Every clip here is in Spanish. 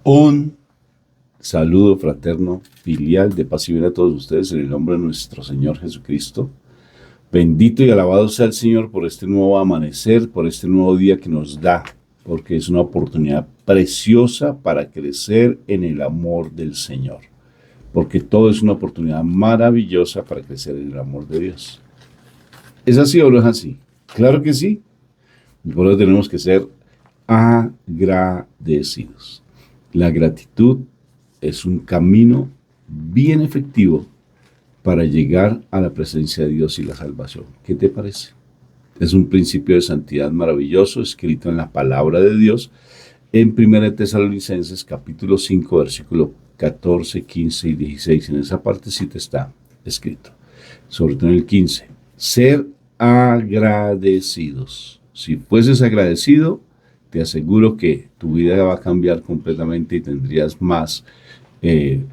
Un saludo fraterno, filial, de paz y bien a todos ustedes en el nombre de nuestro Señor Jesucristo. Bendito y alabado sea el Señor por este nuevo amanecer, por este nuevo día que nos da, porque es una oportunidad preciosa para crecer en el amor del Señor. Porque todo es una oportunidad maravillosa para crecer en el amor de Dios. ¿Es así o no es así? Claro que sí. Por eso tenemos que ser agradecidos. La gratitud es un camino bien efectivo para llegar a la presencia de Dios y la salvación. ¿Qué te parece? Es un principio de santidad maravilloso escrito en la palabra de Dios en 1 Tesalonicenses capítulo 5 versículo 14, 15 y 16. En esa partecita está escrito, sobre todo en el 15, ser agradecidos. Si fueses agradecido, te aseguro que tu vida va a cambiar completamente y tendrías más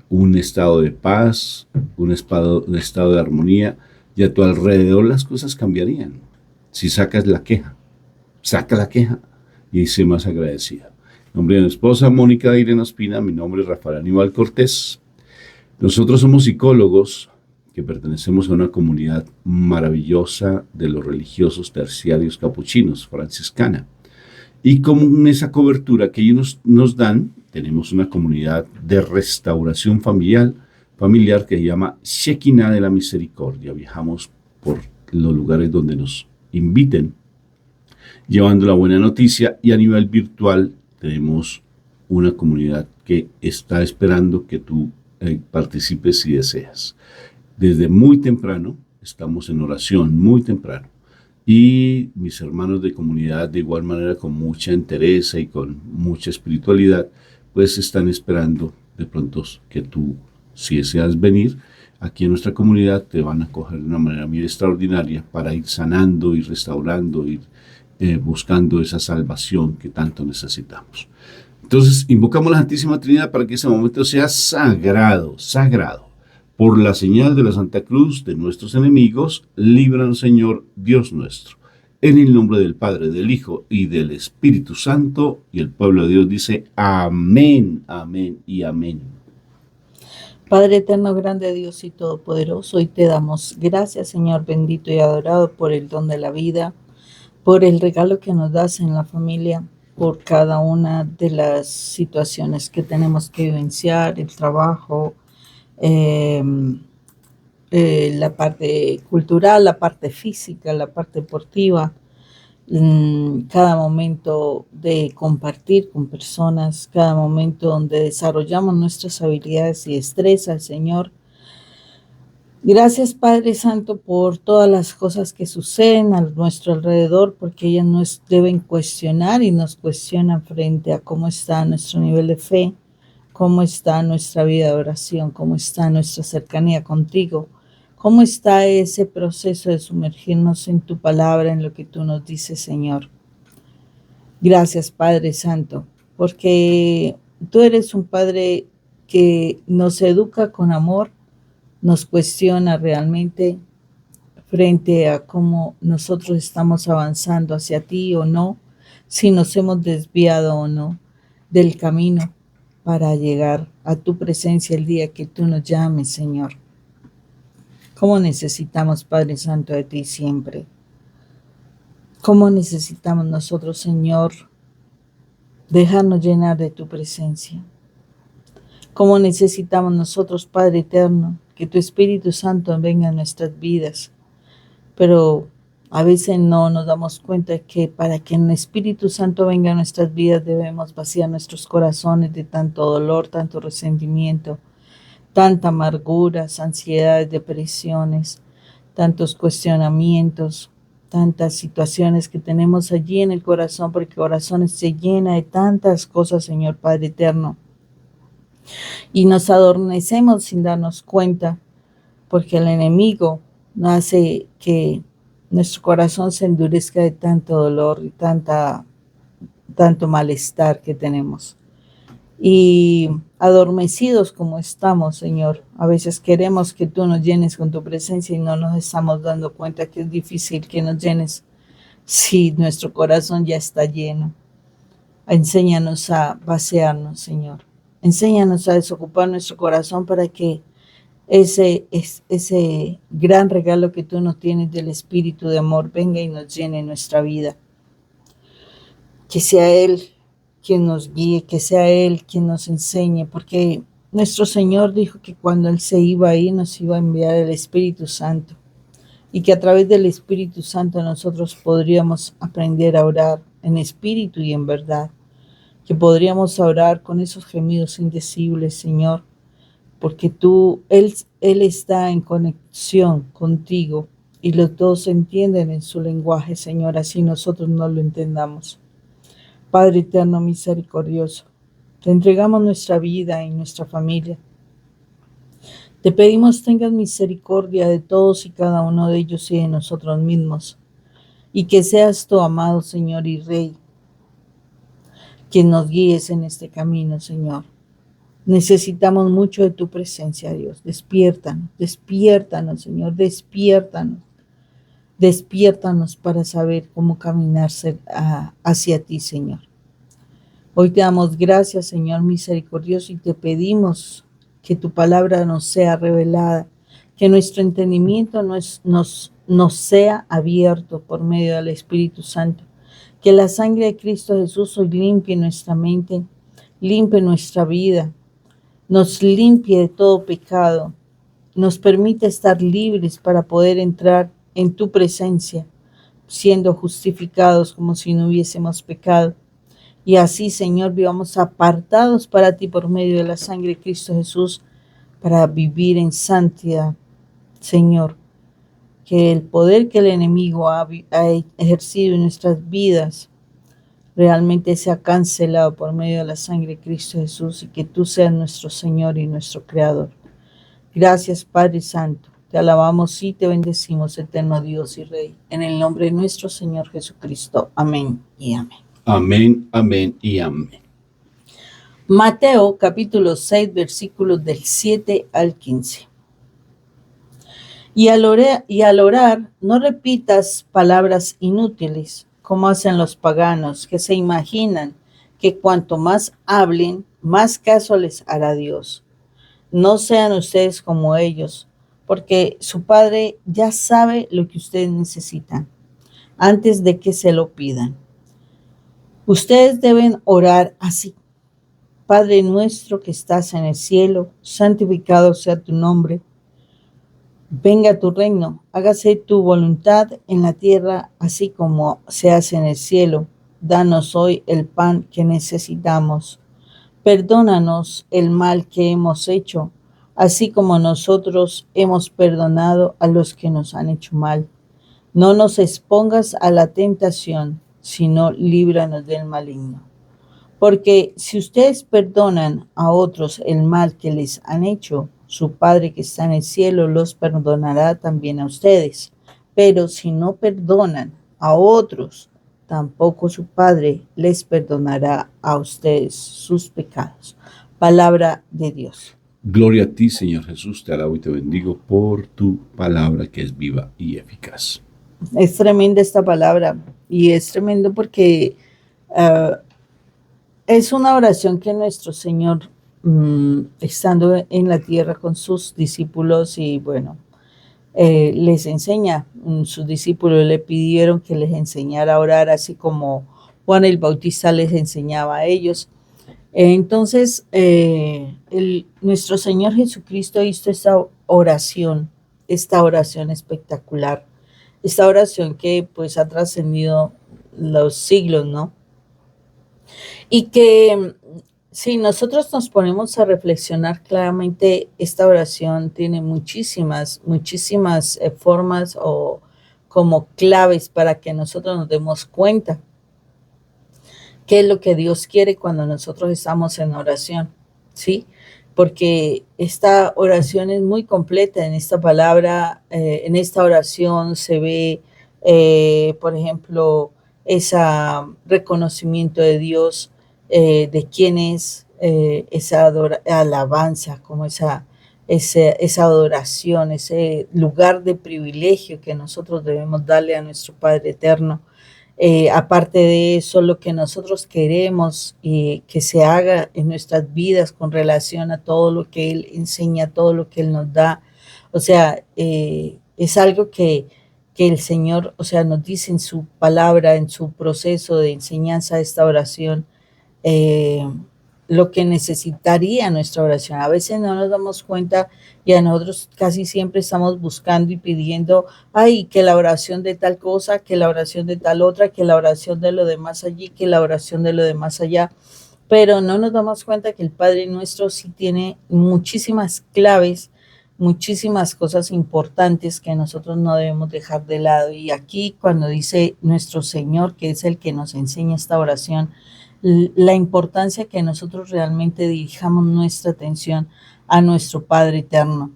un estado de paz, un estado de armonía, y a tu alrededor las cosas cambiarían. Si sacas la queja, saca la queja y sé más agradecida. En nombre de mi esposa Mónica de Irene Ospina, mi nombre es Rafael Aníbal Cortés. Nosotros somos psicólogos que pertenecemos a una comunidad maravillosa de los religiosos terciarios capuchinos, franciscana. Y con esa cobertura que ellos nos dan, tenemos una comunidad de restauración familiar que se llama Shekinah de la Misericordia. Viajamos por los lugares donde nos inviten, llevando la buena noticia, y a nivel virtual tenemos una comunidad que está esperando que tú participes si deseas. Desde muy temprano, estamos en oración, muy temprano. Y mis hermanos de comunidad, de igual manera, con mucha entereza y con mucha espiritualidad, pues están esperando de pronto que tú, si deseas venir aquí en nuestra comunidad, te van a acoger de una manera muy extraordinaria para ir sanando, ir restaurando, ir buscando esa salvación que tanto necesitamos. Entonces, invocamos a la Santísima Trinidad para que ese momento sea sagrado, sagrado. Por la señal de la Santa Cruz de nuestros enemigos, líbranos, Señor, Dios nuestro. En el nombre del Padre, del Hijo y del Espíritu Santo, y el pueblo de Dios dice amén, amén y amén. Padre eterno, grande Dios y todopoderoso, hoy te damos gracias, Señor bendito y adorado, por el don de la vida, por el regalo que nos das en la familia, por cada una de las situaciones que tenemos que vivenciar, el trabajo, la parte cultural, la parte física, la parte deportiva, cada momento de compartir con personas, cada momento donde desarrollamos nuestras habilidades y destrezas, Señor. Gracias, Padre Santo, por todas las cosas que suceden a nuestro alrededor, porque ellas nos deben cuestionar y nos cuestionan frente a cómo está nuestro nivel de fe, cómo está nuestra vida de oración, cómo está nuestra cercanía contigo, cómo está ese proceso de sumergirnos en tu palabra, en lo que tú nos dices, Señor. Gracias, Padre Santo, porque tú eres un Padre que nos educa con amor, nos cuestiona realmente frente a cómo nosotros estamos avanzando hacia ti o no, si nos hemos desviado o no del camino para llegar a tu presencia el día que tú nos llames, Señor. ¿Cómo necesitamos, Padre Santo, de ti siempre? ¿Cómo necesitamos nosotros, Señor, dejarnos llenar de tu presencia? ¿Cómo necesitamos nosotros, Padre eterno, que tu Espíritu Santo venga a nuestras vidas? Pero a veces no nos damos cuenta que para que el Espíritu Santo venga a nuestras vidas debemos vaciar nuestros corazones de tanto dolor, tanto resentimiento, tanta amargura, ansiedades, depresiones, tantos cuestionamientos, tantas situaciones que tenemos allí en el corazón, porque el corazón se llena de tantas cosas, Señor Padre eterno. Y nos adormecemos sin darnos cuenta, porque el enemigo hace que nuestro corazón se endurezca de tanto dolor y tanto malestar que tenemos. Y adormecidos como estamos, Señor, a veces queremos que tú nos llenes con tu presencia y no nos estamos dando cuenta que es difícil que nos llenes si nuestro corazón ya está lleno. Enséñanos a vaciarnos, Señor. Enséñanos a desocupar nuestro corazón para que ese gran regalo que tú nos tienes del Espíritu de amor venga y nos llene nuestra vida. Que sea Él quien nos guíe, que sea Él quien nos enseñe, porque nuestro Señor dijo que cuando Él se iba a ir, nos iba a enviar el Espíritu Santo, y que a través del Espíritu Santo nosotros podríamos aprender a orar en espíritu y en verdad, que podríamos orar con esos gemidos indecibles, Señor, porque Él está en conexión contigo y los dos entienden en su lenguaje, Señor, así nosotros no lo entendamos. Padre eterno misericordioso, te entregamos nuestra vida y nuestra familia. Te pedimos tengas misericordia de todos y cada uno de ellos y de nosotros mismos, y que seas tu amado Señor y Rey, quien nos guíes en este camino, Señor. Necesitamos mucho de tu presencia, Dios. Despiértanos, despiértanos, Señor, despiértanos. Despiértanos para saber cómo caminar hacia ti, Señor. Hoy te damos gracias, Señor misericordioso, y te pedimos que tu palabra nos sea revelada, que nuestro entendimiento nos sea abierto por medio del Espíritu Santo, que la sangre de Cristo Jesús hoy limpie nuestra mente, limpie nuestra vida, nos limpie de todo pecado, nos permite estar libres para poder entrar en tu presencia, siendo justificados como si no hubiésemos pecado. Y así, Señor, vivamos apartados para ti por medio de la sangre de Cristo Jesús, para vivir en santidad, Señor. Que el poder que el enemigo ha ejercido en nuestras vidas realmente sea cancelado por medio de la sangre de Cristo Jesús, y que tú seas nuestro Señor y nuestro Creador. Gracias, Padre Santo. Te alabamos y te bendecimos, eterno Dios y Rey, en el nombre de nuestro Señor Jesucristo. Amén y amén. Amén, amén y amén. Mateo capítulo 6, versículos del 7 al 15. Y al orar, no repitas palabras inútiles, como hacen los paganos, que se imaginan que cuanto más hablen, más caso les hará Dios. No sean ustedes como ellos, porque su Padre ya sabe lo que ustedes necesitan antes de que se lo pidan. Ustedes deben orar así: Padre nuestro que estás en el cielo, santificado sea tu nombre. Venga tu reino, hágase tu voluntad en la tierra, así como se hace en el cielo. Danos hoy el pan que necesitamos. Perdónanos el mal que hemos hecho, así como nosotros hemos perdonado a los que nos han hecho mal. No nos expongas a la tentación, sino líbranos del maligno. Porque si ustedes perdonan a otros el mal que les han hecho, su Padre que está en el cielo los perdonará también a ustedes. Pero si no perdonan a otros, tampoco su Padre les perdonará a ustedes sus pecados. Palabra de Dios. Gloria a ti, Señor Jesús, te alabo y te bendigo por tu palabra que es viva y eficaz. Es tremenda esta palabra, y es tremendo porque es una oración que nuestro Señor, estando en la tierra con sus discípulos, y bueno, les enseña. Sus discípulos le pidieron que les enseñara a orar, así como Juan el Bautista les enseñaba a ellos. Entonces, nuestro Señor Jesucristo hizo esta oración espectacular, esta oración que pues ha trascendido los siglos, ¿no? Y que si nosotros nos ponemos a reflexionar claramente, esta oración tiene muchísimas formas o como claves para que nosotros nos demos cuenta qué es lo que Dios quiere cuando nosotros estamos en oración, ¿sí? Porque esta oración es muy completa. En esta palabra, en esta oración se ve, por ejemplo, ese reconocimiento de Dios, de quién es, esa alabanza, como esa adoración, ese lugar de privilegio que nosotros debemos darle a nuestro Padre eterno. Aparte de eso, lo que nosotros queremos que se haga en nuestras vidas con relación a todo lo que Él enseña, todo lo que Él nos da. O sea, es algo que el Señor, o sea, nos dice en su palabra, en su proceso de enseñanza de esta oración, eh, lo que necesitaría nuestra oración. A veces no nos damos cuenta y a nosotros casi siempre estamos buscando y pidiendo, ay, que la oración de tal cosa, que la oración de tal otra, que la oración de lo demás allí, que la oración de lo demás allá. Pero no nos damos cuenta que el Padre Nuestro sí tiene muchísimas claves, muchísimas cosas importantes que nosotros no debemos dejar de lado. Y aquí cuando dice nuestro Señor, que es el que nos enseña esta oración, la importancia que nosotros realmente dirijamos nuestra atención a nuestro Padre Eterno.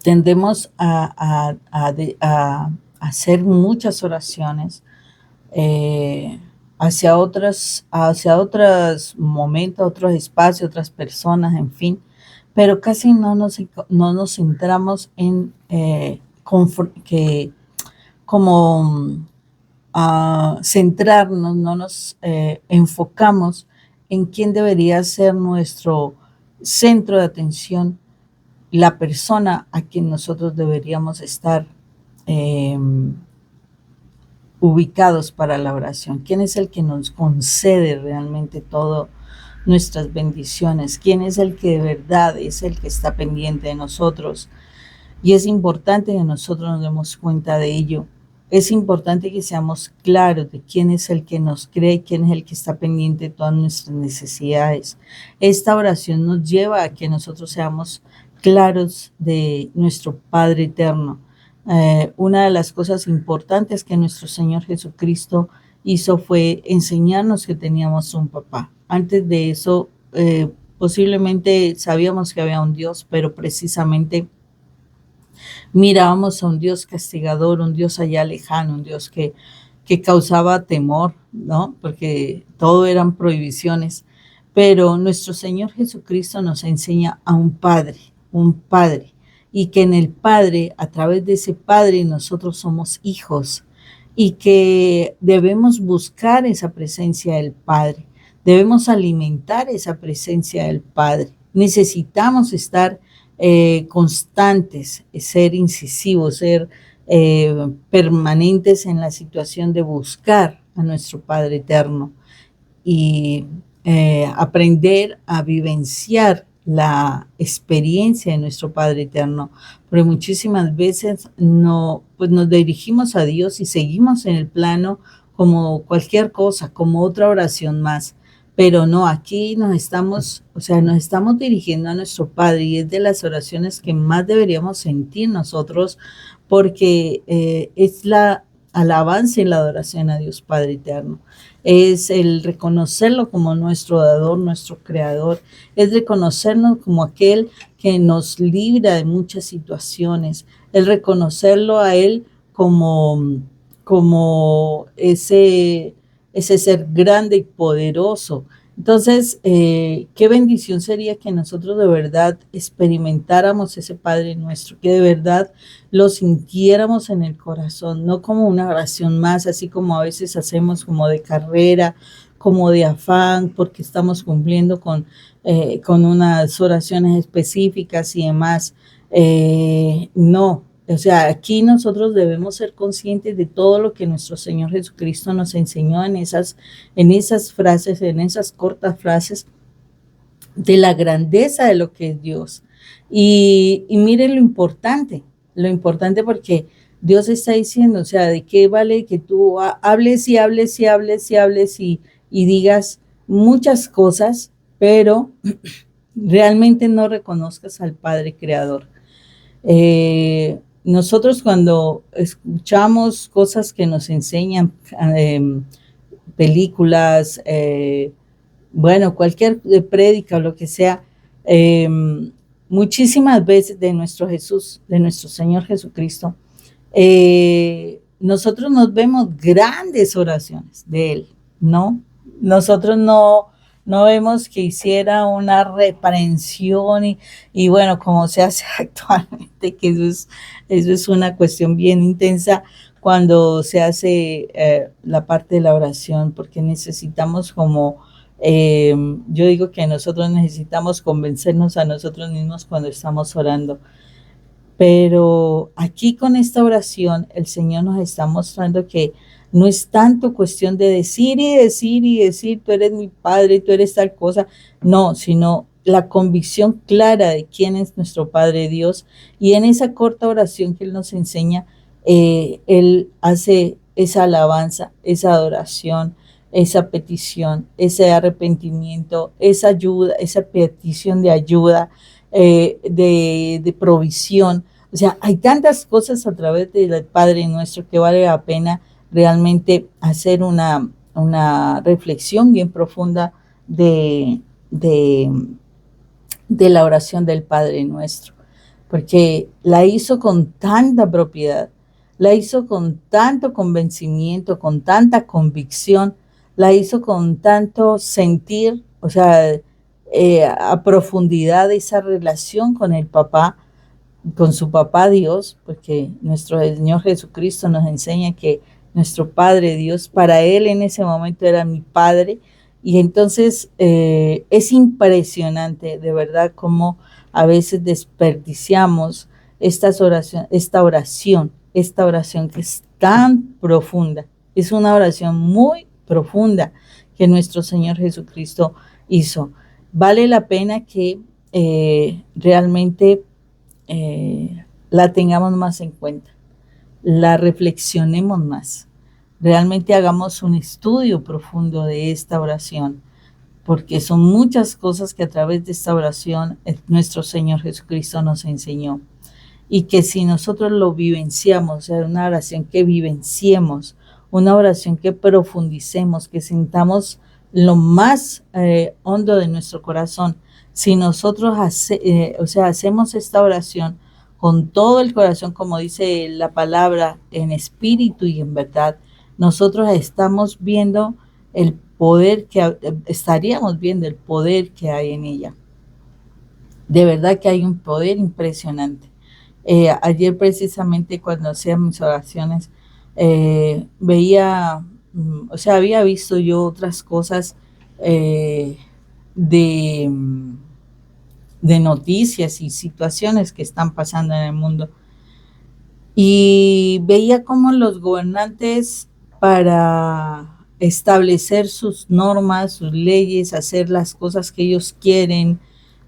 Tendemos a hacer muchas oraciones hacia otros momentos, otros espacios, otras personas, en fin, pero casi no nos centramos en como centrarnos, no nos enfocamos en quién debería ser nuestro centro de atención, la persona a quien nosotros deberíamos estar eh, ubicados para la oración. ¿Quién es el que nos concede realmente todo nuestras bendiciones? ¿Quién es el que de verdad es el que está pendiente de nosotros? Y es importante que nosotros nos demos cuenta de ello. Es importante que seamos claros de quién es el que nos cree, quién es el que está pendiente de todas nuestras necesidades. Esta oración nos lleva a que nosotros seamos claros de nuestro Padre Eterno. Una de las cosas importantes que nuestro Señor Jesucristo hizo fue enseñarnos que teníamos un papá. Antes de eso, posiblemente sabíamos que había un Dios, pero precisamente mirábamos a un Dios castigador, un Dios allá lejano, un Dios que causaba temor, ¿no? Porque todo eran prohibiciones. Pero nuestro Señor Jesucristo nos enseña a un Padre, y que en el Padre, a través de ese Padre, nosotros somos hijos, y que debemos buscar esa presencia del Padre, debemos alimentar esa presencia del Padre. Necesitamos estar constantes, ser incisivos, ser permanentes en la situación de buscar a nuestro Padre Eterno y aprender a vivenciar la experiencia de nuestro Padre Eterno, porque muchísimas veces pues nos dirigimos a Dios y seguimos en el plano como cualquier cosa, como otra oración más, pero no, aquí nos estamos dirigiendo a nuestro Padre, y es de las oraciones que más deberíamos sentir nosotros, porque es la alabanza y la adoración a Dios Padre Eterno. Es el reconocerlo como nuestro dador, nuestro creador, es reconocernos como aquel que nos libra de muchas situaciones, el reconocerlo a Él como ese ser grande y poderoso. Entonces, qué bendición sería que nosotros de verdad experimentáramos ese Padre nuestro, que de verdad lo sintiéramos en el corazón, no como una oración más, así como a veces hacemos como de carrera, como de afán, porque estamos cumpliendo con unas oraciones específicas y demás. No, o sea, aquí nosotros debemos ser conscientes de todo lo que nuestro Señor Jesucristo nos enseñó en esas frases, en esas cortas frases, de la grandeza de lo que es Dios. Y miren lo importante porque Dios está diciendo, o sea, ¿de qué vale que tú hables y hables y hables y hables y digas muchas cosas, pero realmente no reconozcas al Padre Creador? Nosotros cuando escuchamos cosas que nos enseñan, películas, bueno, cualquier prédica o lo que sea, muchísimas veces de nuestro Señor Jesucristo, nosotros nos vemos grandes oraciones de Él, ¿no? Nosotros no vemos que hiciera una reprensión y bueno, como se hace actualmente, que eso es una cuestión bien intensa, cuando se hace la parte de la oración, porque necesitamos como, yo digo que nosotros necesitamos convencernos a nosotros mismos cuando estamos orando. Pero aquí con esta oración, el Señor nos está mostrando que no es tanto cuestión de decir y decir y decir, tú eres mi Padre, tú eres tal cosa, no, sino la convicción clara de quién es nuestro Padre Dios. Y en esa corta oración que Él nos enseña, Él hace esa alabanza, esa adoración, esa petición, ese arrepentimiento, esa ayuda, esa petición de ayuda, de provisión. O sea, hay tantas cosas a través del Padre Nuestro que vale la pena realmente hacer una reflexión bien profunda de, de, de la oración del Padre Nuestro, porque la hizo con tanta propiedad, la hizo con tanto convencimiento, con tanta convicción, la hizo con tanto sentir, o sea, a profundidad esa relación con el papá, con su papá Dios, porque nuestro Señor Jesucristo nos enseña que nuestro Padre Dios, para Él en ese momento era mi Padre, y entonces es impresionante de verdad cómo a veces desperdiciamos esta oración que es tan profunda, es una oración muy profunda que nuestro Señor Jesucristo hizo. Vale la pena que realmente la tengamos más en cuenta, la reflexionemos más, realmente hagamos un estudio profundo de esta oración, porque son muchas cosas que a través de esta oración nuestro Señor Jesucristo nos enseñó, y que si nosotros lo vivenciamos, o sea, una oración que vivenciemos, una oración que profundicemos, que sintamos lo más hondo de nuestro corazón, si nosotros hacemos esta oración con todo el corazón, como dice la palabra, en espíritu y en verdad, nosotros estamos viendo el poder estaríamos viendo el poder que hay en ella. De verdad que hay un poder impresionante. Ayer precisamente cuando hacía mis oraciones, veía, o sea, había visto yo otras cosas de, de noticias y situaciones que están pasando en el mundo. Y veía cómo los gobernantes, para establecer sus normas, sus leyes, hacer las cosas que ellos quieren,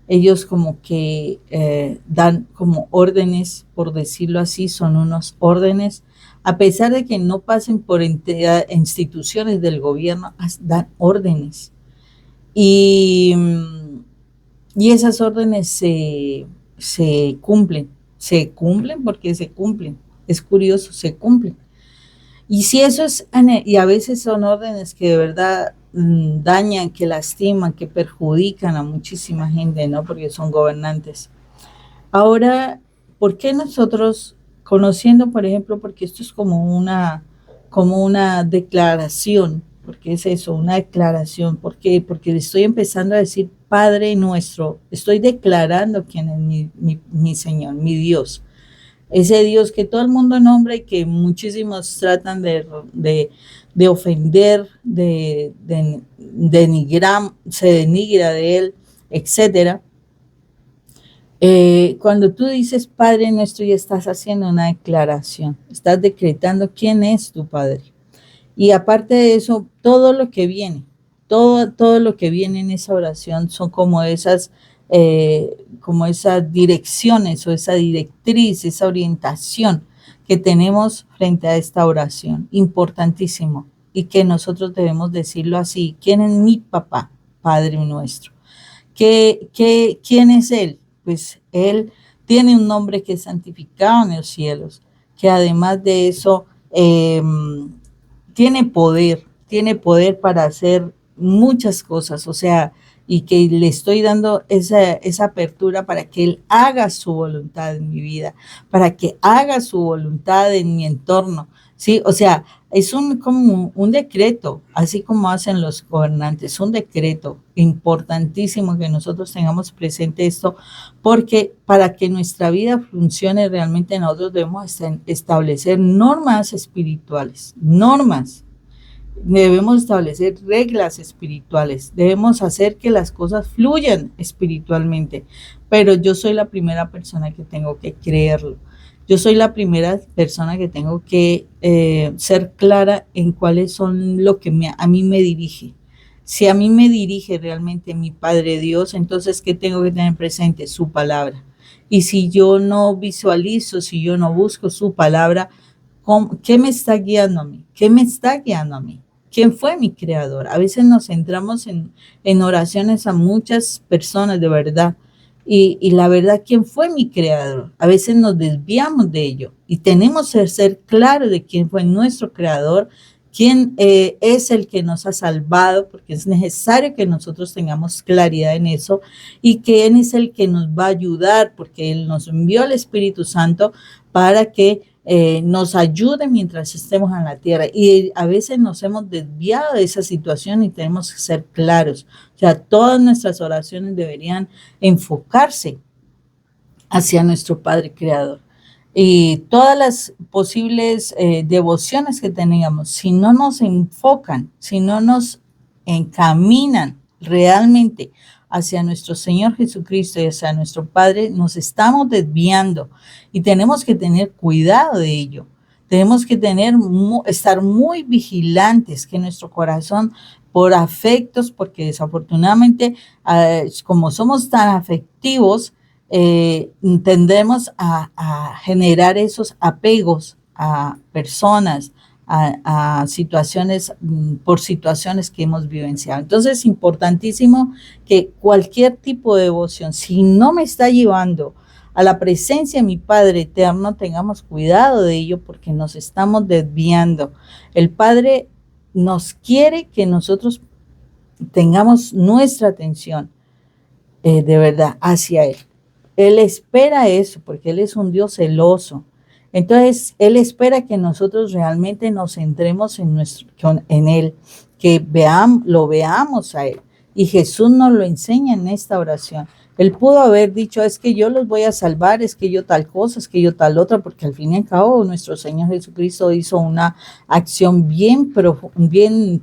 ellos como que dan como órdenes, por decirlo así, son unos órdenes, a pesar de que no pasen por instituciones del gobierno, dan órdenes. Y esas órdenes se cumplen porque se cumplen. Es curioso, se cumplen. Y si eso es, y a veces son órdenes que de verdad dañan, que lastiman, que perjudican a muchísima gente, ¿no? Porque son gobernantes. Ahora, ¿por qué nosotros, conociendo, por ejemplo, porque esto es como una declaración, porque es eso, una declaración, ¿por qué? Porque le estoy empezando a decir Padre Nuestro, estoy declarando quién es mi Señor, mi Dios. Ese Dios que todo el mundo nombra y que muchísimos tratan de ofender, de denigrar, se denigra de él, etcétera. Cuando tú dices Padre Nuestro, ya estás haciendo una declaración, estás decretando quién es tu Padre. Y aparte de eso, todo lo que viene, todo lo que viene en esa oración son como esas direcciones o esa directriz, esa orientación que tenemos frente a esta oración, importantísimo, y que nosotros debemos decirlo así: ¿quién es mi papá? Padre Nuestro. ¿Quién es Él? Pues Él tiene un nombre que es santificado en los cielos, que además de eso tiene poder para hacer muchas cosas, o sea, y que le estoy dando esa apertura para que Él haga su voluntad en mi vida, para que haga su voluntad en mi entorno, ¿sí? O sea, es como un decreto, así como hacen los gobernantes, un decreto importantísimo que nosotros tengamos presente esto, porque para que nuestra vida funcione realmente nosotros debemos establecer normas espirituales, normas. Debemos establecer reglas espirituales, debemos hacer que las cosas fluyan espiritualmente, pero yo soy la primera persona que tengo que creerlo. Yo soy la primera persona que tengo que ser clara en cuáles son lo que a mí me dirige. Si a mí me dirige realmente mi Padre Dios, entonces, ¿qué tengo que tener presente? Su palabra. Y si yo no visualizo, si yo no busco su palabra, ¿qué me está guiando a mí? ¿Qué me está guiando a mí? ¿Quién fue mi creador? A veces nos centramos en oraciones a muchas personas de verdad. Y la verdad, ¿quién fue mi creador? A veces nos desviamos de ello y tenemos que ser claros de quién fue nuestro creador, quién es el que nos ha salvado, porque es necesario que nosotros tengamos claridad en eso, y quién es el que nos va a ayudar, porque Él nos envió el Espíritu Santo para que nos ayude mientras estemos en la tierra. Y a veces nos hemos desviado de esa situación y tenemos que ser claros. O sea, todas nuestras oraciones deberían enfocarse hacia nuestro Padre Creador. Y todas las posibles devociones que teníamos, si no nos enfocan, si no nos encaminan realmente hacia nuestro Señor Jesucristo y hacia nuestro Padre, nos estamos desviando y tenemos que tener cuidado de ello. Tenemos que estar muy vigilantes que nuestro corazón, por afectos, porque desafortunadamente, como somos tan afectivos, tendemos a generar esos apegos a personas, a situaciones, por situaciones que hemos vivenciado. Entonces es importantísimo que cualquier tipo de devoción, si no me está llevando a la presencia de mi Padre eterno, tengamos cuidado de ello porque nos estamos desviando. El Padre nos quiere que nosotros tengamos nuestra atención de verdad hacia Él. Él espera eso porque Él es un Dios celoso. Entonces, Él espera que nosotros realmente nos centremos en Él, que lo veamos a Él. Y Jesús nos lo enseña en esta oración. Él pudo haber dicho, es que yo los voy a salvar, es que yo tal cosa, es que yo tal otra, porque al fin y al cabo nuestro Señor Jesucristo hizo una acción bien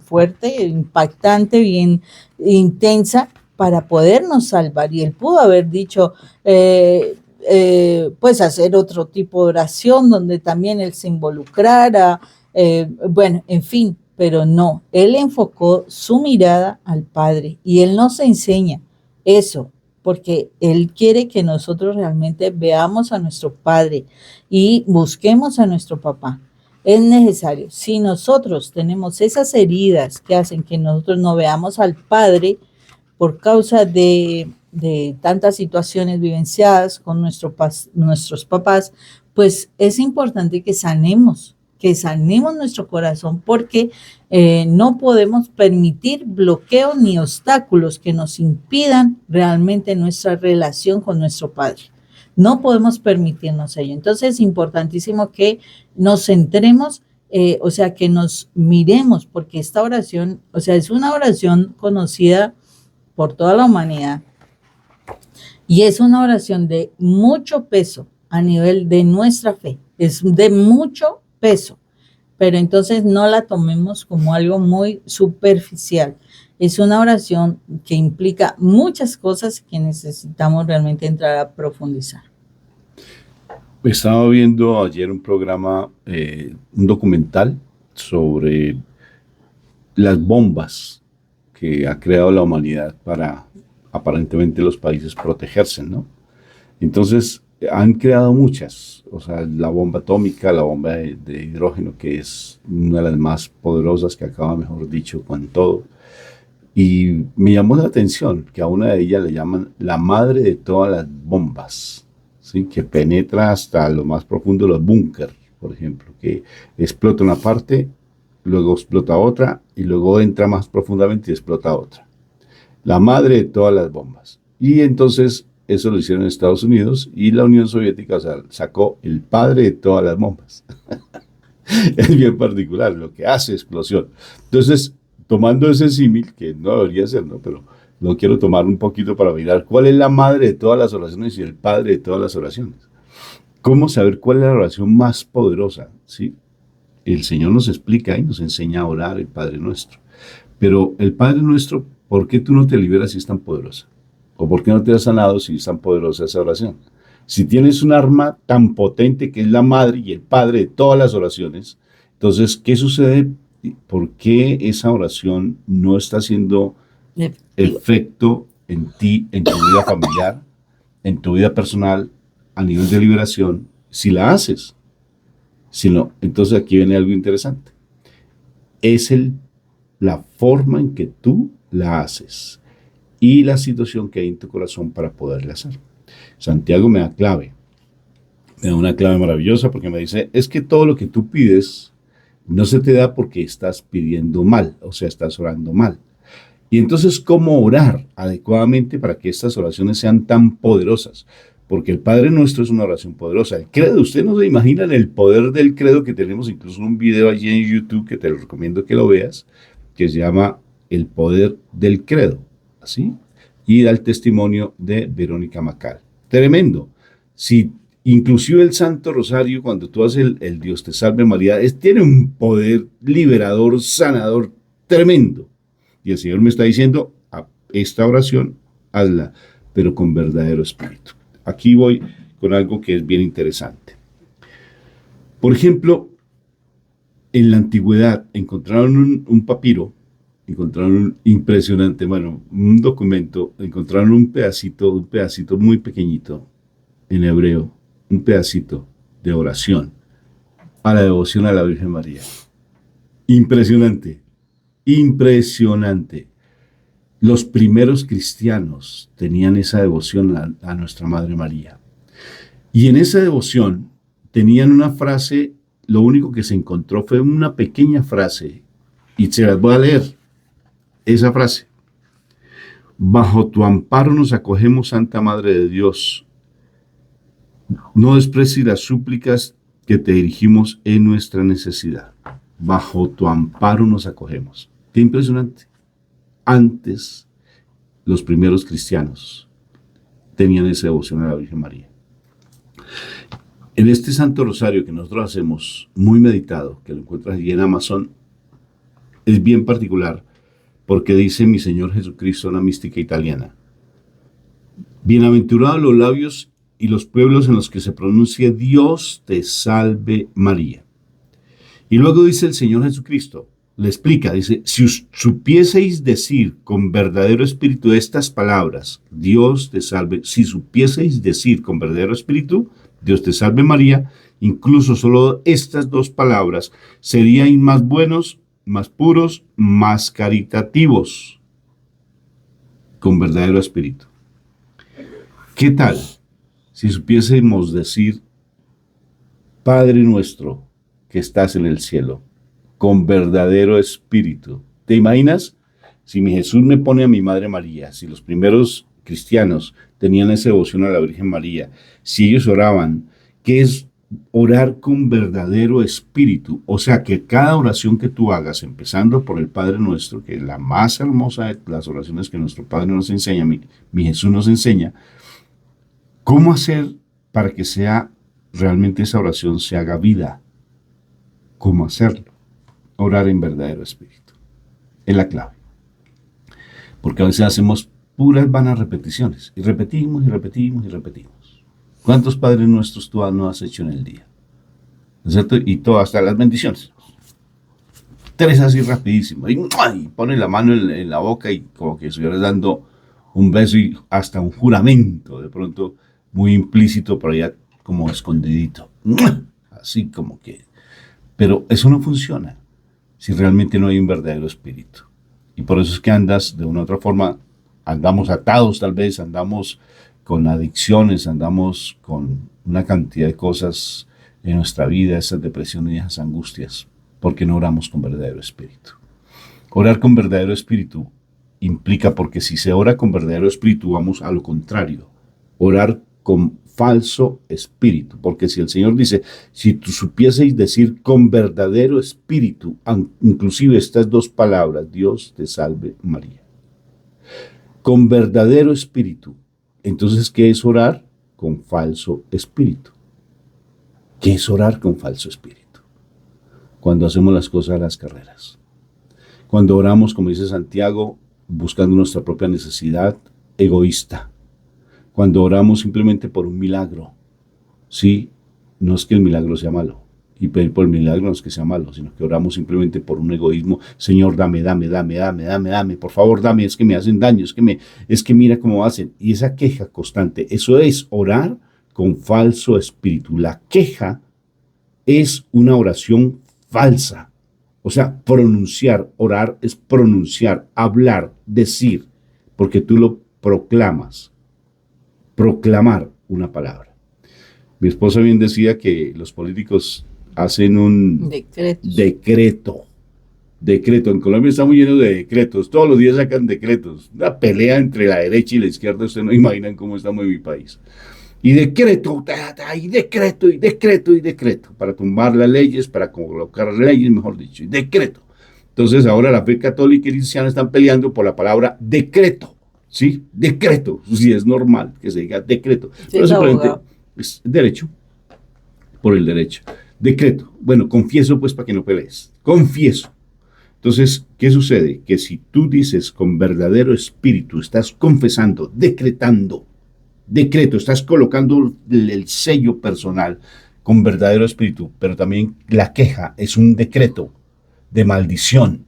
fuerte, impactante, bien intensa, para podernos salvar. Y Él pudo haber dicho, pues hacer otro tipo de oración donde también Él se involucrara, bueno, en fin, pero no, Él enfocó su mirada al Padre y Él nos enseña eso, porque Él quiere que nosotros realmente veamos a nuestro Padre y busquemos a nuestro papá. Es necesario. Si nosotros tenemos esas heridas que hacen que nosotros no veamos al Padre por causa de tantas situaciones vivenciadas con nuestros papás, pues es importante que sanemos nuestro corazón, porque no podemos permitir bloqueos ni obstáculos que nos impidan realmente nuestra relación con nuestro Padre. No podemos permitirnos ello. Entonces es importantísimo que nos centremos, o sea, que nos miremos, porque esta oración, o sea, es una oración conocida por toda la humanidad y es una oración de mucho peso a nivel de nuestra fe. Es de mucho peso, pero entonces no la tomemos como algo muy superficial. Es una oración que implica muchas cosas que necesitamos realmente entrar a profundizar. Estaba viendo ayer un programa, un documental sobre las bombas que ha creado la humanidad para aparentemente los países protegerse, ¿no? Entonces, han creado muchas, o sea, la bomba atómica, la bomba de hidrógeno, que es una de las más poderosas, que acaba, mejor dicho, con todo. Y me llamó la atención que a una de ellas le llaman la madre de todas las bombas, ¿sí? Que penetra hasta lo más profundo de los búnkeres, por ejemplo, que explota una parte, luego explota otra, y luego entra más profundamente y explota otra. la madre de todas las bombas. Y entonces eso lo hicieron en Estados Unidos y la Unión Soviética, o sea, sacó el padre de todas las bombas. Es bien particular lo que hace explosión. Entonces, tomando ese símil, que no debería ser, ¿no? Pero lo quiero tomar un poquito para mirar cuál es la madre de todas las oraciones y el padre de todas las oraciones. ¿Cómo saber cuál es la oración más poderosa? ¿Sí? El Señor nos explica y nos enseña a orar el Padre Nuestro. Pero el Padre Nuestro, ¿por qué tú no te liberas si es tan poderosa? ¿O por qué no te has sanado si es tan poderosa esa oración? Si tienes un arma tan potente que es la madre y el padre de todas las oraciones, entonces, ¿qué sucede? ¿Por qué esa oración no está haciendo Efectivo. efecto en ti, en tu vida familiar, en tu vida personal, a nivel de liberación, si la haces? Si no, entonces aquí viene algo interesante. Es la forma en que tú la haces y la situación que hay en tu corazón para poderla hacer. Santiago me da una clave maravillosa porque me dice, es que todo lo que tú pides no se te da porque estás pidiendo mal, o sea, estás orando mal. Y entonces, ¿cómo orar adecuadamente para que estas oraciones sean tan poderosas? Porque el Padre Nuestro es una oración poderosa. El credo, ustedes no se imaginan el poder del credo, que tenemos incluso un video allí en YouTube que te lo recomiendo que lo veas, que se llama El poder del credo, ¿así? Y da el testimonio de Verónica Macal. Tremendo. Si inclusive el Santo Rosario, cuando tú haces el Dios te salve María, tiene un poder liberador, sanador tremendo. Y el Señor me está diciendo, esta oración, hazla, pero con verdadero espíritu. Aquí voy con algo que es bien interesante. Por ejemplo, en la antigüedad encontraron un papiro, encontraron un impresionante, bueno, un documento, encontraron un pedacito muy pequeñito en hebreo, un pedacito de oración a la devoción a la Virgen María. Impresionante, impresionante. Los primeros cristianos tenían esa devoción a nuestra Madre María. Y en esa devoción tenían una frase, lo único que se encontró fue una pequeña frase, y se las voy a leer, esa frase. Bajo tu amparo nos acogemos, Santa Madre de Dios. No desprecies las súplicas que te dirigimos en nuestra necesidad. Bajo tu amparo nos acogemos. Qué impresionante. Antes, los primeros cristianos tenían esa devoción a la Virgen María. En este Santo Rosario que nosotros hacemos, muy meditado, que lo encuentras allí en Amazon, es bien particular porque dice mi Señor Jesucristo, una mística italiana. Bienaventurados los labios y los pueblos en los que se pronuncia Dios te salve María. Y luego dice el Señor Jesucristo, le explica, dice, si supieseis decir con verdadero espíritu estas palabras, Dios te salve, si supieseis decir con verdadero espíritu, Dios te salve María, incluso solo estas dos palabras serían más buenos, más puros, más caritativos, con verdadero espíritu. ¿Qué tal si supiésemos decir, Padre nuestro que estás en el cielo, con verdadero espíritu? ¿Te imaginas? Si mi Jesús me pone a mi Madre María, si los primeros cristianos tenían esa devoción a la Virgen María, si ellos oraban, ¿qué es orar con verdadero espíritu? O sea, que cada oración que tú hagas, empezando por el Padre Nuestro, que es la más hermosa de las oraciones que nuestro Padre nos enseña, mi Jesús nos enseña, ¿cómo hacer para que sea realmente esa oración se haga vida? ¿Cómo hacerlo? Orar en verdadero espíritu. Es la clave. Porque a veces hacemos puras vanas repeticiones. Y repetimos y repetimos y repetimos. ¿Cuántos Padres Nuestros tú no has hecho en el día? ¿No es cierto? Y todo, hasta las bendiciones. 3 así rapidísimo. Y pone la mano en la boca y como que estuvieras dando un beso y hasta un juramento. De pronto muy implícito por allá como escondidito. Así como que... Pero eso no funciona si realmente no hay un verdadero espíritu. Y por eso es que andas de una u otra forma, andamos atados tal vez, andamos con adicciones, andamos con una cantidad de cosas en nuestra vida, esas depresiones y esas angustias, porque no oramos con verdadero espíritu. Orar con verdadero espíritu implica, porque si se ora con verdadero espíritu, vamos a lo contrario, orar con falso espíritu, porque si el Señor dice, si tú supieseis decir con verdadero espíritu, inclusive estas dos palabras, Dios te salve María, con verdadero espíritu, entonces, ¿qué es orar? Con falso espíritu. ¿Qué es orar con falso espíritu? Cuando hacemos las cosas a las carreras. Cuando oramos, como dice Santiago, buscando nuestra propia necesidad, egoísta. Cuando oramos simplemente por un milagro. Sí, no es que el milagro sea malo. Y pedir por el milagro no es que sea malo, sino que oramos simplemente por un egoísmo. Señor, dame, por favor, dame, es que me hacen daño, es que mira cómo hacen. Y esa queja constante, eso es orar con falso espíritu. La queja es una oración falsa. O sea, pronunciar, orar es pronunciar, hablar, decir, porque tú lo proclamas. Proclamar una palabra. Mi esposa bien decía que los políticos hacen un decreto. En Colombia está muy lleno de decretos. Todos los días sacan decretos. Una pelea entre la derecha y la izquierda. Ustedes no imaginan cómo estamos en mi país. Y decreto, y decreto. Para tumbar las leyes, para colocar leyes, mejor dicho. Y decreto. Entonces ahora la fe católica y cristiana están peleando por la palabra decreto. ¿Sí? Decreto. Sí, es normal que se diga decreto. Sí, pero simplemente es derecho. Por el derecho. Decreto. Bueno, confieso pues para que no pelees. Confieso. Entonces, ¿qué sucede? Que si tú dices con verdadero espíritu, estás confesando, decretando, decreto, estás colocando el sello personal con verdadero espíritu, pero también la queja es un decreto de maldición.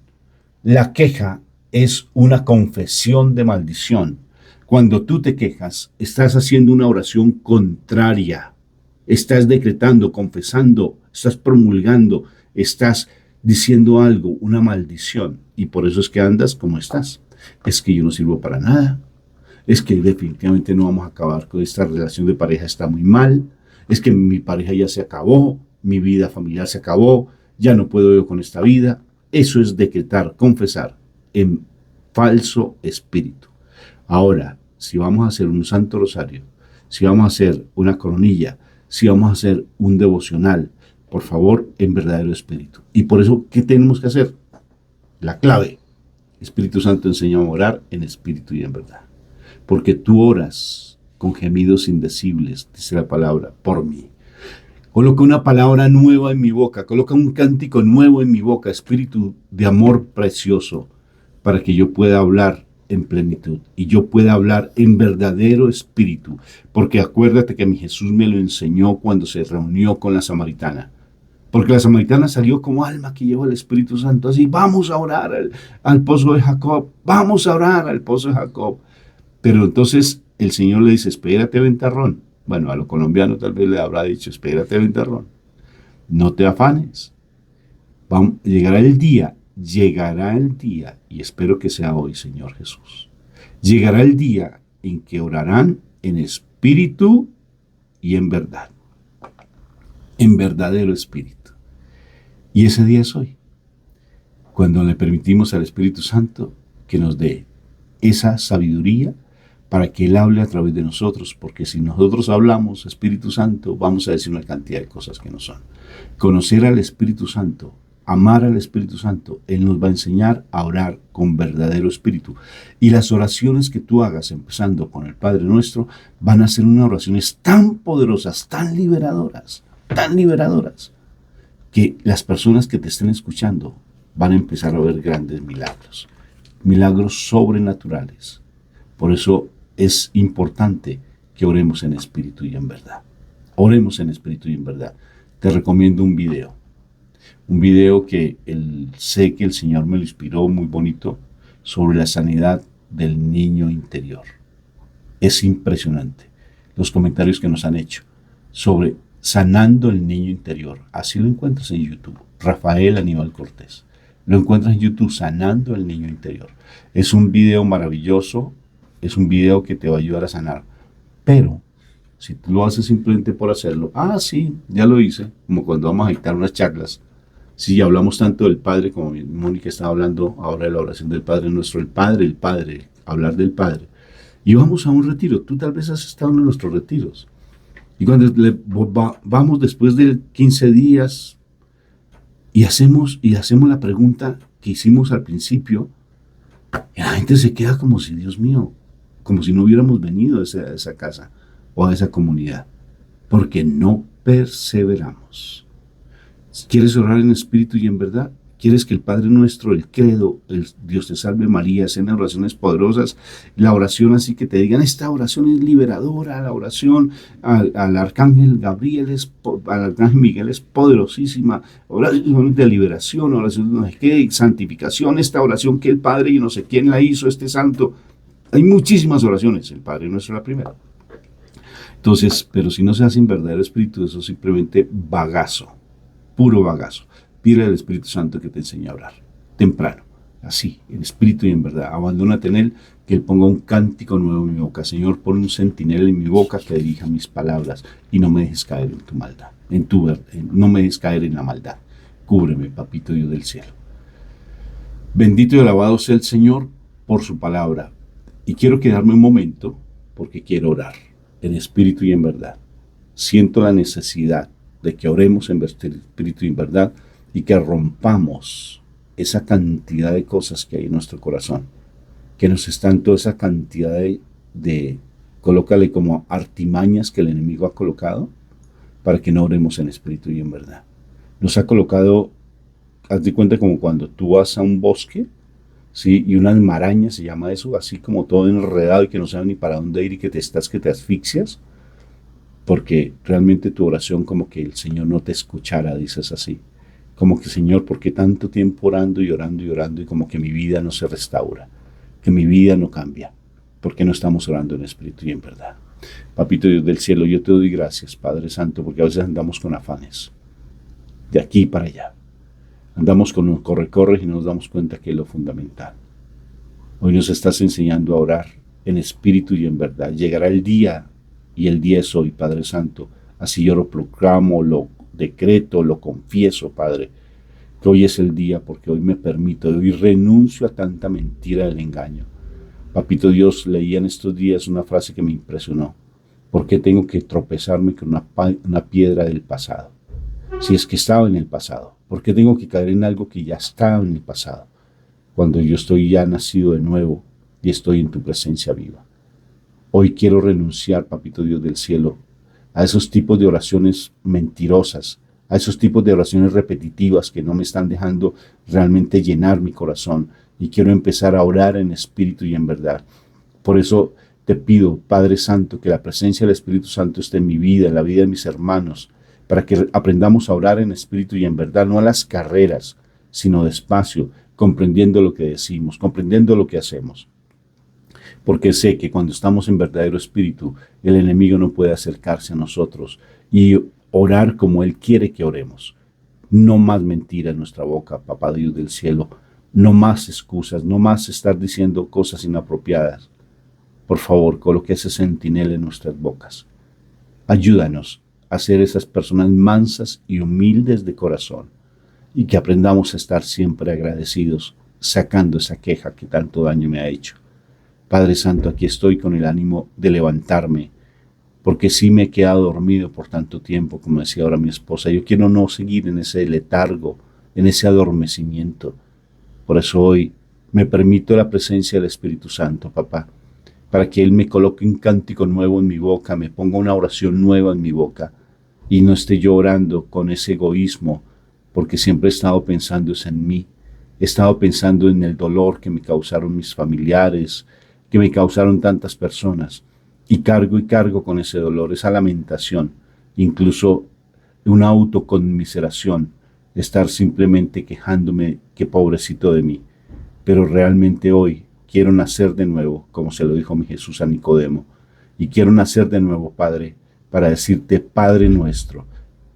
La queja es una confesión de maldición. Cuando tú te quejas, estás haciendo una oración contraria. Estás decretando, confesando, estás promulgando, estás diciendo algo, una maldición. Y por eso es que andas como estás. Es que yo no sirvo para nada. Es que definitivamente no vamos a acabar con esta relación de pareja, está muy mal. Es que mi pareja ya se acabó, mi vida familiar se acabó, ya no puedo yo con esta vida. Eso es decretar, confesar en falso espíritu. Ahora, si vamos a hacer un santo rosario, si vamos a hacer una coronilla, si vamos a hacer un devocional, por favor, en verdadero espíritu. Y por eso, ¿qué tenemos que hacer? La clave. Espíritu Santo, enséñame a orar en espíritu y en verdad. Porque tú oras con gemidos indecibles, dice la palabra, por mí. Coloca una palabra nueva en mi boca, coloca un cántico nuevo en mi boca, espíritu de amor precioso, para que yo pueda hablar en plenitud y yo pueda hablar en verdadero espíritu. Porque acuérdate que mi Jesús me lo enseñó cuando se reunió con la samaritana. Porque la samaritana salió como alma que lleva el Espíritu Santo. Así, vamos a orar al pozo de Jacob, vamos a orar al pozo de Jacob. Pero entonces el Señor le dice, espérate, ventarrón. Bueno, a los colombianos tal vez le habrá dicho, espérate, ventarrón. No te afanes. Llegará el día, y espero que sea hoy, Señor Jesús. Llegará el día en que orarán en espíritu y en verdad. En verdadero espíritu. Y ese día es hoy. Cuando le permitimos al Espíritu Santo que nos dé esa sabiduría para que Él hable a través de nosotros, porque si nosotros hablamos, Espíritu Santo, vamos a decir una cantidad de cosas que no son. Conocer al Espíritu Santo, amar al Espíritu Santo, Él nos va a enseñar a orar con verdadero espíritu. Y las oraciones que tú hagas, empezando con el Padre Nuestro, van a ser unas oraciones tan poderosas, tan liberadoras, que las personas que te estén escuchando van a empezar a ver grandes milagros, milagros sobrenaturales. Por eso es importante que oremos en espíritu y en verdad. Oremos en espíritu y en verdad. Te recomiendo un video que sé que el Señor me lo inspiró, muy bonito, sobre la sanidad del niño interior. Es impresionante los comentarios que nos han hecho sobre sanando el niño interior. Así lo encuentras en YouTube. Rafael Aníbal Cortés. Lo encuentras en YouTube, sanando el niño interior. Es un video maravilloso. Es un video que te va a ayudar a sanar. Pero, si tú lo haces simplemente por hacerlo, sí, ya lo hice, como cuando vamos a dictar unas charlas, Si hablamos tanto del Padre, como Mónica estaba hablando ahora de la oración del Padre nuestro, el Padre, hablar del Padre. Y vamos a un retiro. Tú tal vez has estado en nuestros retiros. Y cuando vamos después de 15 días y hacemos la pregunta que hicimos al principio, y la gente se queda como si, Dios mío, como si no hubiéramos venido a esa casa o a esa comunidad, porque no perseveramos. ¿Quieres orar en espíritu y en verdad? ¿Quieres que el Padre Nuestro, el credo, el Dios te salve María, sean oraciones poderosas? La oración así que te digan, esta oración es liberadora, la oración al Arcángel Gabriel, al Arcángel Miguel es poderosísima, oración de liberación, oración de no sé qué, santificación, esta oración que el Padre y no sé quién la hizo, este santo. Hay muchísimas oraciones, el Padre Nuestro es la primera. Entonces, pero si no se hace en verdadero espíritu, eso es simplemente bagazo, puro bagazo. Pide al Espíritu Santo que te enseñe a orar, temprano, así, en espíritu y en verdad. Abandónate en Él, que Él ponga un cántico nuevo en mi boca. Señor, pon un centinela en mi boca que dirija mis palabras y no me dejes caer en tu maldad, no me dejes caer en la maldad. Cúbreme, papito Dios del cielo. Bendito y alabado sea el Señor por su palabra. Y quiero quedarme un momento porque quiero orar, en espíritu y en verdad. Siento la necesidad de que oremos en espíritu y en verdad, y que rompamos esa cantidad de cosas que hay en nuestro corazón, que nos están toda esa cantidad colócale como artimañas que el enemigo ha colocado para que no oremos en espíritu y en verdad. Nos ha colocado, haz de cuenta como cuando tú vas a un bosque, ¿sí? Y una maraña se llama eso, así como todo enredado y que no sabes ni para dónde ir y que te asfixias, porque realmente tu oración como que el Señor no te escuchara, dices así. Como que, Señor, ¿por qué tanto tiempo orando y orando y orando y como que mi vida no se restaura? Que mi vida no cambia. ¿Por qué no estamos orando en espíritu y en verdad? Papito Dios del cielo, yo te doy gracias, Padre Santo, porque a veces andamos con afanes. De aquí para allá. Andamos con un corre-corre y no nos damos cuenta que es lo fundamental. Hoy nos estás enseñando a orar en espíritu y en verdad. Llegará el día, y el día es hoy, Padre Santo. Así yo lo proclamo, lo decreto, lo confieso, Padre, que hoy es el día porque hoy me permito, hoy renuncio a tanta mentira del engaño. Papito Dios, leía en estos días una frase que me impresionó. ¿Por qué tengo que tropezarme con una piedra del pasado? Si es que estaba en el pasado. ¿Por qué tengo que caer en algo que ya estaba en el pasado? Cuando yo estoy ya nacido de nuevo y estoy en tu presencia viva. Hoy quiero renunciar, Papito Dios del cielo, a esos tipos de oraciones mentirosas, a esos tipos de oraciones repetitivas que no me están dejando realmente llenar mi corazón, y quiero empezar a orar en espíritu y en verdad. Por eso te pido, Padre Santo, que la presencia del Espíritu Santo esté en mi vida, en la vida de mis hermanos, para que aprendamos a orar en espíritu y en verdad, no a las carreras, sino despacio, comprendiendo lo que decimos, comprendiendo lo que hacemos. Porque sé que cuando estamos en verdadero espíritu, el enemigo no puede acercarse a nosotros y orar como Él quiere que oremos. No más mentira en nuestra boca, Papá Dios del cielo. No más excusas, no más estar diciendo cosas inapropiadas. Por favor, coloque ese centinela en nuestras bocas. Ayúdanos a ser esas personas mansas y humildes de corazón, y que aprendamos a estar siempre agradecidos, sacando esa queja que tanto daño me ha hecho. Padre Santo, aquí estoy con el ánimo de levantarme, porque sí me he quedado dormido por tanto tiempo, como decía ahora mi esposa. Yo quiero no seguir en ese letargo, en ese adormecimiento. Por eso hoy me permito la presencia del Espíritu Santo, papá, para que Él me coloque un cántico nuevo en mi boca, me ponga una oración nueva en mi boca, y no esté yo orando con ese egoísmo, porque siempre he estado pensando en mí. He estado pensando en el dolor que me causaron mis familiares, que me causaron tantas personas, y cargo con ese dolor, esa lamentación, incluso una autoconmiseración, estar simplemente quejándome que pobrecito de mí. Pero realmente hoy quiero nacer de nuevo, como se lo dijo mi Jesús a Nicodemo, y quiero nacer de nuevo, Padre, para decirte Padre nuestro,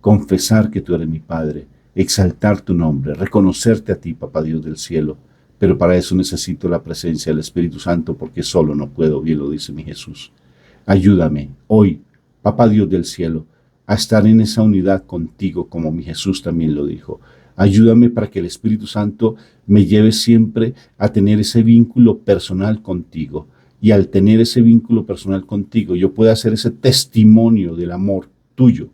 confesar que tú eres mi Padre, exaltar tu nombre, reconocerte a ti, Papá Dios del cielo. Pero para eso necesito la presencia del Espíritu Santo, porque solo no puedo, bien lo dice mi Jesús. Ayúdame hoy, Papá Dios del cielo, a estar en esa unidad contigo, como mi Jesús también lo dijo, Ayúdame para que el Espíritu Santo me lleve siempre a tener ese vínculo personal contigo. Y al tener ese vínculo personal contigo, yo pueda hacer ese testimonio del amor tuyo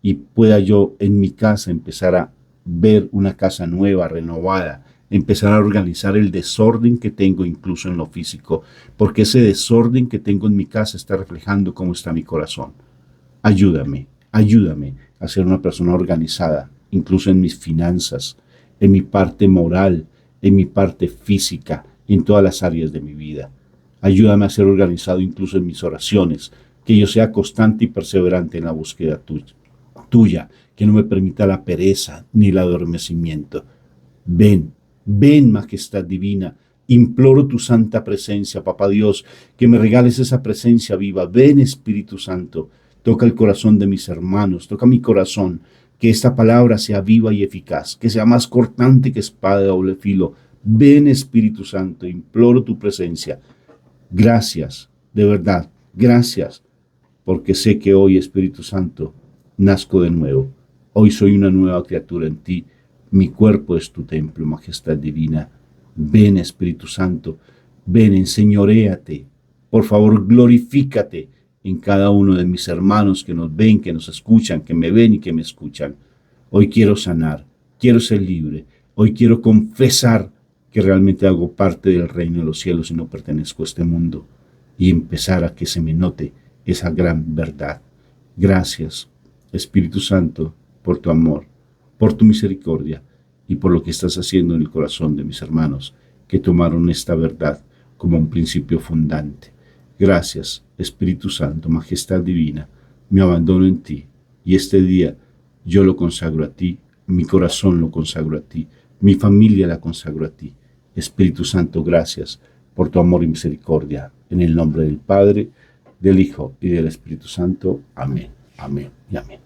y pueda yo en mi casa empezar a ver una casa nueva, renovada, empezar a organizar el desorden que tengo incluso en lo físico, porque ese desorden que tengo en mi casa está reflejando cómo está mi corazón. Ayúdame a ser una persona organizada, incluso en mis finanzas, en mi parte moral, en mi parte física, en todas las áreas de mi vida. Ayúdame a ser organizado incluso en mis oraciones, que yo sea constante y perseverante en la búsqueda tuya, que no me permita la pereza ni el adormecimiento. Ven, majestad divina, imploro tu santa presencia, Papá Dios, que me regales esa presencia viva. Ven, Espíritu Santo, toca el corazón de mis hermanos, toca mi corazón, que esta palabra sea viva y eficaz, que sea más cortante que espada de doble filo. Ven, Espíritu Santo, imploro tu presencia. Gracias, de verdad, gracias, porque sé que hoy, Espíritu Santo, nazco de nuevo. Hoy soy una nueva criatura en ti. Mi cuerpo es tu templo, majestad divina. Ven, Espíritu Santo, ven, enseñoréate. Por favor, glorifícate en cada uno de mis hermanos que nos ven, que nos escuchan, que me ven y que me escuchan. Hoy quiero sanar, quiero ser libre. Hoy quiero confesar que realmente hago parte del reino de los cielos y no pertenezco a este mundo. Y empezar a que se me note esa gran verdad. Gracias, Espíritu Santo, por tu amor, por tu misericordia y por lo que estás haciendo en el corazón de mis hermanos que tomaron esta verdad como un principio fundante. Gracias, Espíritu Santo, majestad divina, me abandono en ti y este día yo lo consagro a ti, mi corazón lo consagro a ti, mi familia la consagro a ti. Espíritu Santo, gracias por tu amor y misericordia. En el nombre del Padre, del Hijo y del Espíritu Santo. Amén, amén y amén.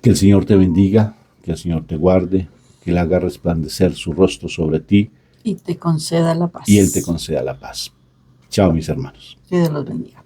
Que el Señor te bendiga, que el Señor te guarde, que Él haga resplandecer su rostro sobre ti. Y te conceda la paz. Y Él te conceda la paz. Chao, mis hermanos. Que Dios los bendiga.